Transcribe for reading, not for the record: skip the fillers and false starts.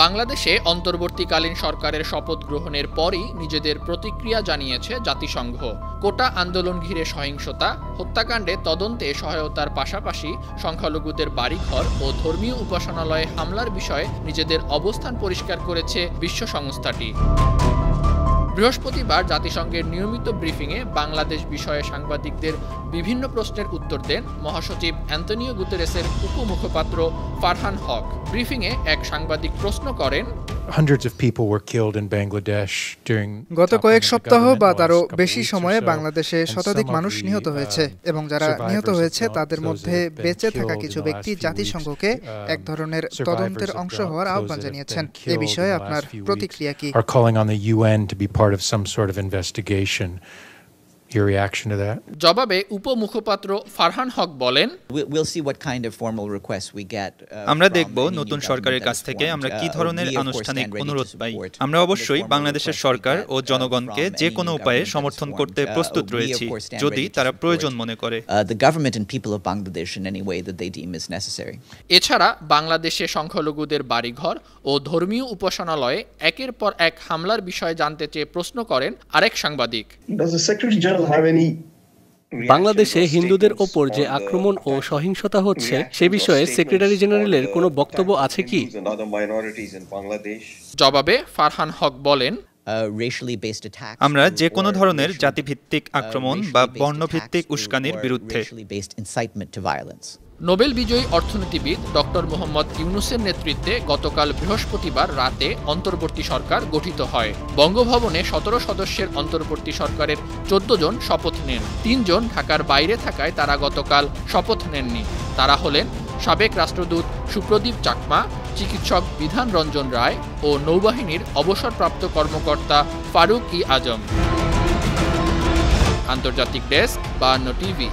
বাংলাদেশে অন্তর্বর্তীকালীন সরকারের শপথ গ্রহণের পরই নিজেদের প্রতিক্রিয়া জানিয়েছে জাতিসংঘ। কোটা আন্দোলন ঘিরে সহিংসতা, হত্যাকাণ্ডে তদন্তে সহায়তার পাশাপাশি সংখ্যালঘুদের বাড়িঘর ও ধর্মীয় উপাসনালয়ে হামলার বিষয়ে নিজেদের অবস্থান পরিষ্কার করেছে বিশ্ব সংস্থাটি। বৃহস্পতিবার জাতিসংঘের নিয়মিত ব্রিফিংয়ে বাংলাদেশ বিষয়ে সাংবাদিকদের বিভিন্ন প্রশ্নের উত্তর দেন মহাসচিব অ্যান্তনিও গুতেরেসের উপমুখপাত্র ফারহান হক। ব্রিফিংয়ে এক সাংবাদিক প্রশ্ন করেন, গত কয়েক সপ্তাহ বা তারও বেশি সময়ে বাংলাদেশে শতাধিক মানুষ নিহত হয়েছে এবং যারা নিহত হয়েছে তাদের মধ্যে বেঁচে থাকা কিছু ব্যক্তি জাতিসংঘকে এক ধরনের তদন্তের অংশ হওয়ার আহ্বান জানিয়েছেন। এ বিষয়ে আপনার প্রতিক্রিয়া কি? জবাবে উপমুখপাত্র ফারহান হক বলেন, আমরা দেখব নতুন সরকারের কাছ থেকে আমরা কি ধরনের আনুষ্ঠানিক অনুরোধ পাই। আমরা অবশ্যই বাংলাদেশের সরকার ও জনগণকে যে কোনো উপায়ে সমর্থন করতে প্রস্তুত রয়েছি যদি তারা প্রয়োজন মনে করে। এছাড়া বাংলাদেশে সংখ্যালঘুদের বাড়িঘর ও ধর্মীয় উপাসনালয়ে একের পর এক হামলার বিষয়ে জানতে চেয়ে প্রশ্ন করেন আরেক সাংবাদিক। বাংলাদেশে হিন্দুদের ওপর যে আক্রমণ ও সহিংসতা হচ্ছে সে বিষয়ে সেক্রেটারি জেনারেলের কোনো বক্তব্য আছে কি? জবাবে ফারহান হক বলেন, আমরা যে কোনো ধরনের জাতিভিত্তিক আক্রমণ বা বর্ণভিত্তিক উস্কানির বিরুদ্ধে। নোবেল বিজয়ী অর্থনীতিবিদ ডক্টর মোহাম্মদ ইউনূসের নেতৃত্বে গতকাল বৃহস্পতিবার রাতে অন্তর্বর্তী সরকার গঠিত হয়। বঙ্গভবনে 17 সদস্যের অন্তর্বর্তী সরকারের 14 জন শপথ নেন। 3 জন ঢাকার বাইরে থাকায় তারা গতকাল শপথ নেননি। তারা হলেন সাবেক রাষ্ট্রদূত সুপ্রদীপ চাকমা, চিকিৎসক বিধান রঞ্জন রায় ও নৌবাহিনীর অবসরপ্রাপ্ত কর্মকর্তা ফারুক ই আজম। আন্তর্জাতিক ডেস্ক, 52 টিভি।